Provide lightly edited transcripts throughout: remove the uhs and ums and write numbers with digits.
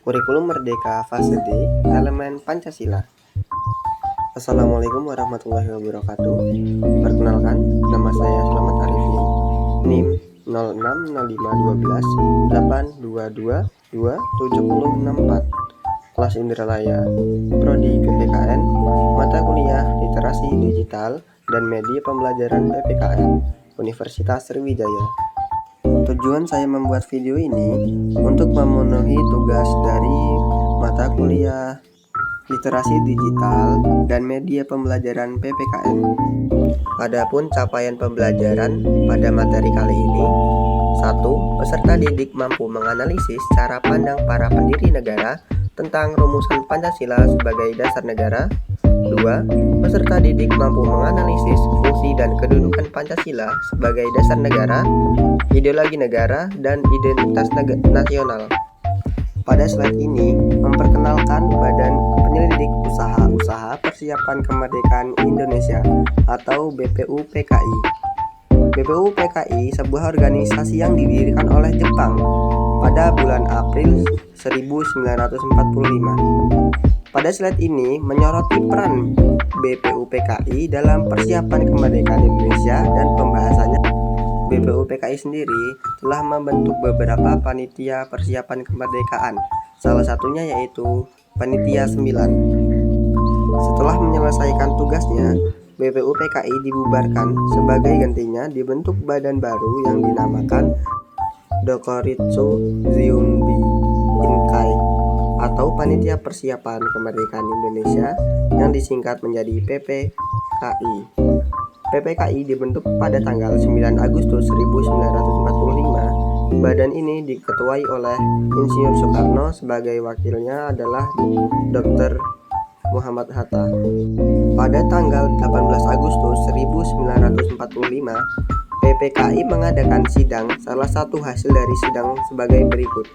Kurikulum Merdeka Fase D, Elemen Pancasila. Assalamualaikum warahmatullahi wabarakatuh. Perkenalkan, nama saya Slamet Arifin, NIM 06051228222764, kelas Indralaya, Prodi PPKN, mata kuliah Literasi Digital dan Media Pembelajaran PPKN, Universitas Sriwijaya. Tujuan saya membuat video ini untuk memenuhi tugas dari mata kuliah Literasi Digital dan Media Pembelajaran PPKN. Adapun capaian pembelajaran pada materi kali ini: 1. Peserta didik mampu menganalisis cara pandang para pendiri negara tentang rumusan Pancasila sebagai dasar negara. 2. Peserta didik mampu menganalisis fungsi dan kedudukan Pancasila sebagai dasar negara, ideologi negara, dan identitas nasional. Pada slide ini memperkenalkan Badan Penyelidik Usaha Persiapan Kemerdekaan Indonesia atau BPUPKI. BPUPKI sebuah organisasi yang didirikan oleh Jepang pada bulan April 1945. Pada slide ini menyoroti peran BPUPKI dalam persiapan kemerdekaan Indonesia dan pembahasannya. BPUPKI sendiri telah membentuk beberapa panitia persiapan kemerdekaan, salah satunya yaitu Panitia 9. Setelah menyelesaikan tugasnya, BPUPKI dibubarkan. Sebagai gantinya dibentuk badan baru yang dinamakan Dokuritsu Zyunbi Inkai atau Panitia Persiapan Kemerdekaan Indonesia yang disingkat menjadi PPKI. PPKI dibentuk pada tanggal 9 Agustus 1945. Badan ini diketuai oleh Insinyur Soekarno, sebagai wakilnya adalah Dr. Muhammad Hatta. Pada tanggal 18 Agustus 1945, PPKI mengadakan sidang. Salah satu hasil dari sidang sebagai berikut: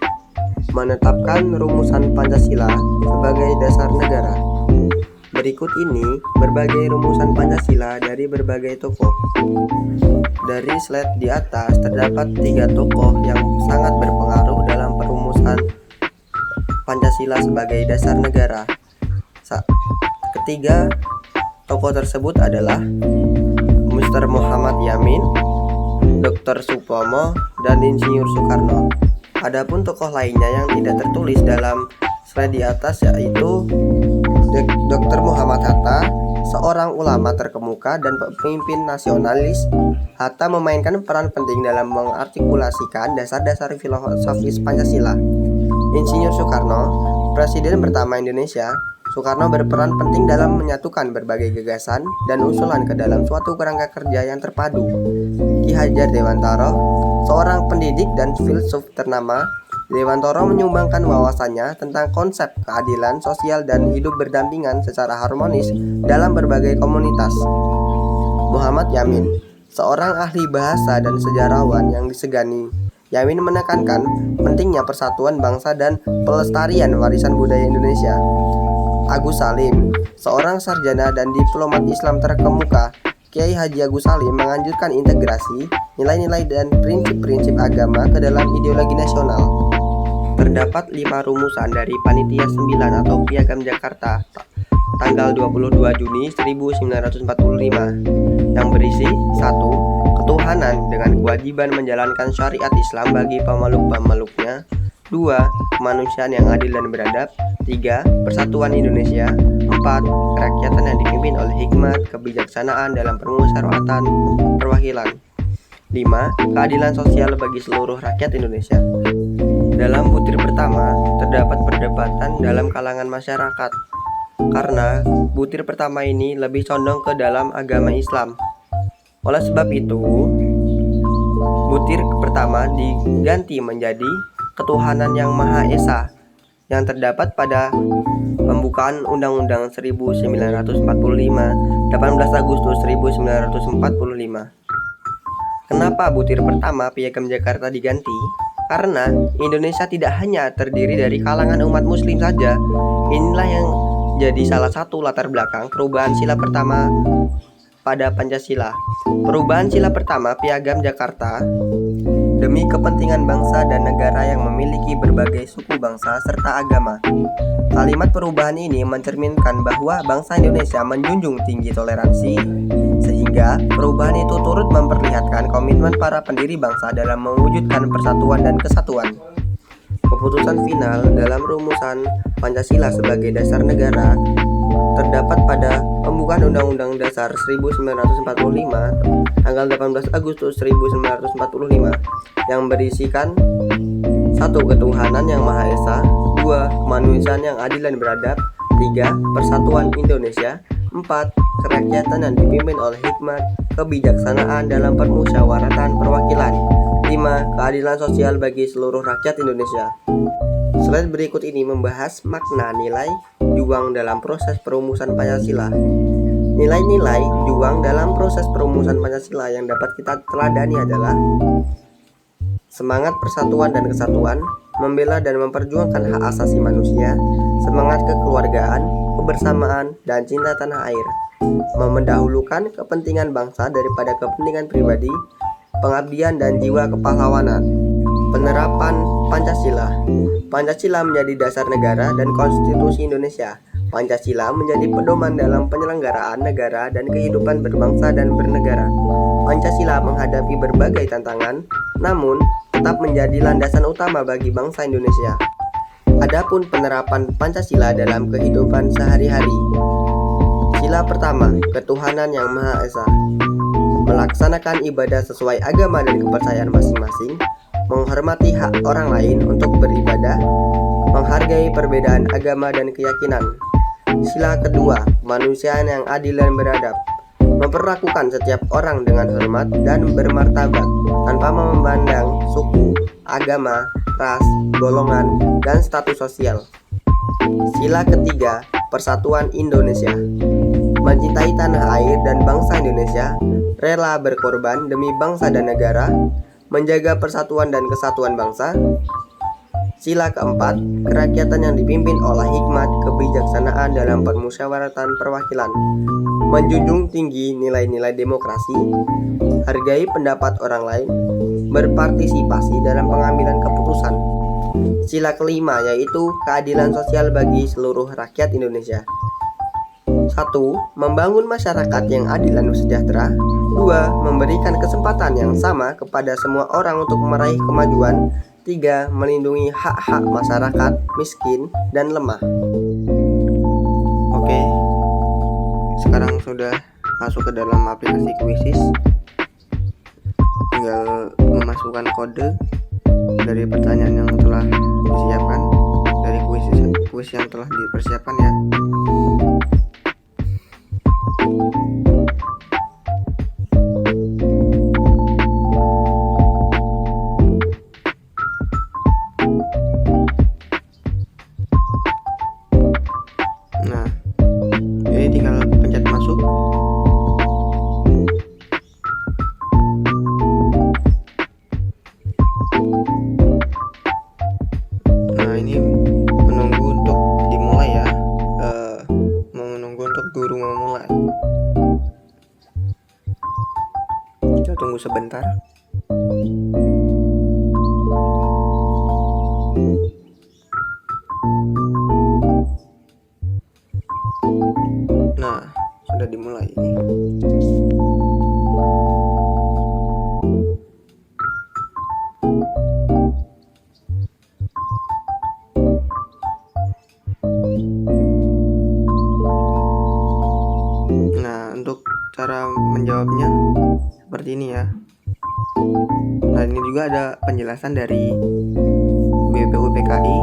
menetapkan rumusan Pancasila sebagai dasar negara. Berikut ini berbagai rumusan Pancasila dari berbagai tokoh. Dari slide di atas terdapat 3 tokoh yang sangat berpengaruh dalam perumusan Pancasila sebagai dasar negara. Ketiga tokoh tersebut adalah Mr. Muhammad Yamin, Dr. Supomo, dan Insinyur Soekarno. Adapun tokoh lainnya yang tidak tertulis dalam slide di atas yaitu Dr. Muhammad Hatta, seorang ulama terkemuka dan pemimpin nasionalis. Hatta memainkan peran penting dalam mengartikulasikan dasar-dasar filosofis Pancasila. Insinyur Soekarno, Presiden pertama Indonesia. Soekarno berperan penting dalam menyatukan berbagai gagasan dan usulan ke dalam suatu kerangka kerja yang terpadu. Ki Hajar Dewantara, seorang pendidik dan filsuf ternama. Dewantara menyumbangkan wawasannya tentang konsep keadilan sosial dan hidup berdampingan secara harmonis dalam berbagai komunitas. Muhammad Yamin, seorang ahli bahasa dan sejarawan yang disegani. Yamin menekankan pentingnya persatuan bangsa dan pelestarian warisan budaya Indonesia. Agus Salim, seorang sarjana dan diplomat Islam terkemuka. Kiai Haji Agus Salim menganjurkan integrasi nilai-nilai dan prinsip-prinsip agama ke dalam ideologi nasional. Terdapat 5 rumusan dari Panitia 9 atau Piagam Jakarta tanggal 22 Juni 1945 yang berisi: 1. Ketuhanan dengan kewajiban menjalankan syariat Islam bagi pemeluk-pemeluknya. 2. Kemanusiaan yang adil dan beradab. 3. Persatuan Indonesia. 4. Kerakyatan yang dipimpin oleh hikmat kebijaksanaan dalam permusyawaratan perwakilan. 5. Keadilan sosial bagi seluruh rakyat Indonesia. Dalam butir pertama terdapat perdebatan dalam kalangan masyarakat karena butir pertama ini lebih condong ke dalam agama Islam. Oleh sebab itu, butir pertama diganti menjadi Ketuhanan yang Maha Esa yang terdapat pada pembukaan Undang-Undang 1945 18 Agustus 1945. Kenapa butir pertama Piagam Jakarta diganti? Karena Indonesia tidak hanya terdiri dari kalangan umat muslim saja. Inilah yang jadi salah satu latar belakang perubahan sila pertama pada Pancasila. Perubahan sila pertama Piagam Jakarta demi kepentingan bangsa dan negara yang memiliki berbagai suku bangsa serta agama. Kalimat perubahan ini mencerminkan bahwa bangsa Indonesia menjunjung tinggi toleransi, sehingga perubahan itu turut memperlihatkan komitmen para pendiri bangsa dalam mewujudkan persatuan dan kesatuan. Keputusan final dalam rumusan Pancasila sebagai dasar negara terdapat pada pembukaan Undang-Undang Dasar 1945 tanggal 18 Agustus 1945 yang berisikan 1. Ketuhanan yang Maha Esa, 2. Kemanusiaan yang adil dan beradab, 3. Persatuan Indonesia, 4. Kerakyatan yang dipimpin oleh hikmat, kebijaksanaan dalam permusyawaratan perwakilan, 5. Keadilan sosial bagi seluruh rakyat Indonesia. Slide berikut ini membahas makna nilai juang dalam proses perumusan Pancasila. Nilai-nilai juang dalam proses perumusan Pancasila yang dapat kita teladani adalah semangat persatuan dan kesatuan, membela dan memperjuangkan hak asasi manusia, semangat kekeluargaan, kebersamaan, dan cinta tanah air, mendahulukan kepentingan bangsa daripada kepentingan pribadi, pengabdian dan jiwa kepahlawanan. Penerapan Pancasila. Pancasila menjadi dasar negara dan konstitusi Indonesia. Pancasila menjadi pedoman dalam penyelenggaraan negara dan kehidupan berbangsa dan bernegara. Pancasila menghadapi berbagai tantangan, namun tetap menjadi landasan utama bagi bangsa Indonesia. Adapun penerapan Pancasila dalam kehidupan sehari-hari. Sila pertama, ketuhanan yang Maha Esa. Melaksanakan ibadah sesuai agama dan kepercayaan masing-masing, menghormati hak orang lain untuk beribadah, menghargai perbedaan agama dan keyakinan. Sila kedua, kemanusiaan yang adil dan beradab. Memperlakukan setiap orang dengan hormat dan bermartabat tanpa memandang suku, agama, ras, golongan, dan status sosial. Sila ketiga, persatuan Indonesia. Mencintai tanah air dan bangsa Indonesia, rela berkorban demi bangsa dan negara, menjaga persatuan dan kesatuan bangsa. Sila keempat, kerakyatan yang dipimpin oleh hikmat, kebijaksanaan dalam permusyawaratan perwakilan, menjunjung tinggi nilai-nilai demokrasi, hargai pendapat orang lain, berpartisipasi dalam pengambilan keputusan. Sila kelima yaitu keadilan sosial bagi seluruh rakyat Indonesia. 1. Membangun masyarakat yang adil dan sejahtera. 2. Memberikan kesempatan yang sama kepada semua orang untuk meraih kemajuan. 3. Melindungi hak-hak masyarakat miskin dan lemah. Oke, sekarang sudah masuk ke dalam aplikasi Quizizz. Tinggal memasukkan kode dari pertanyaan yang telah disiapkan, dari kuis yang telah dipersiapkan ya. Nah, jadi tinggal pencet masuk. Nah, ini menunggu untuk dimulai ya. Menunggu untuk guru memulai. Kita tunggu sebentar. Nah, sudah dimulai ini. Nah, untuk cara menjawabnya seperti ini ya. Nah, ini juga ada penjelasan dari BPUPKI.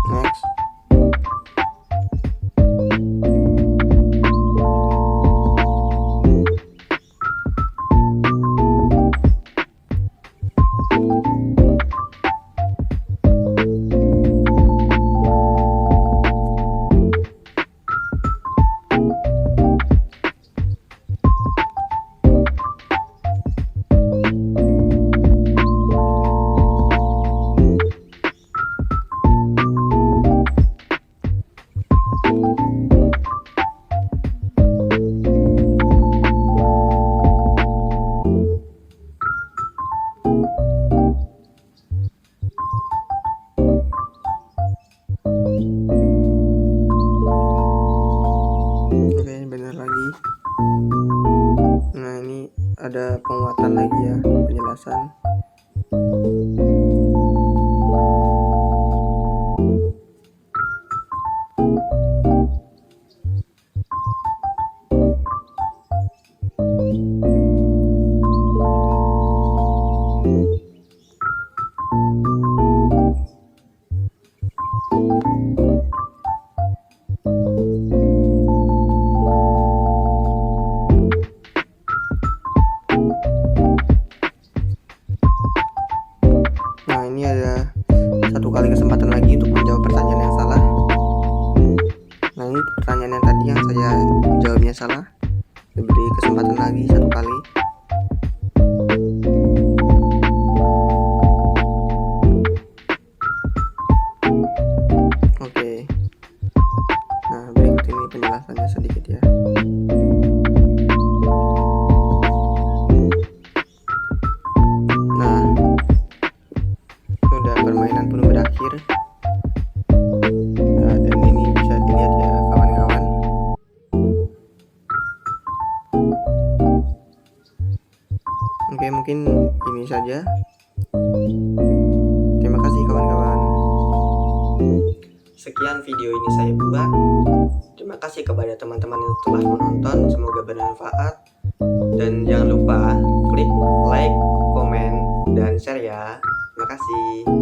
Next. ya penjelasan. Nah, ini ada satu kali kesempatan lagi untuk menjawab pertanyaan yang salah. Nah, ini pertanyaan yang tadi yang saya jawabnya salah. Diberi kesempatan lagi satu kali. Oke. Nah, berikut ini penjelasannya sedikit ya. Nah, sudah permainan pun berakhir. Nah, dan ini bisa dilihat ya kawan-kawan. Oke, mungkin ini saja. Terima kasih kawan-kawan. Sekian video ini saya buat. Terima kasih kepada teman-teman yang telah menonton. Semoga bermanfaat. Dan jangan lupa klik like, komen, dan share ya. Terima kasih.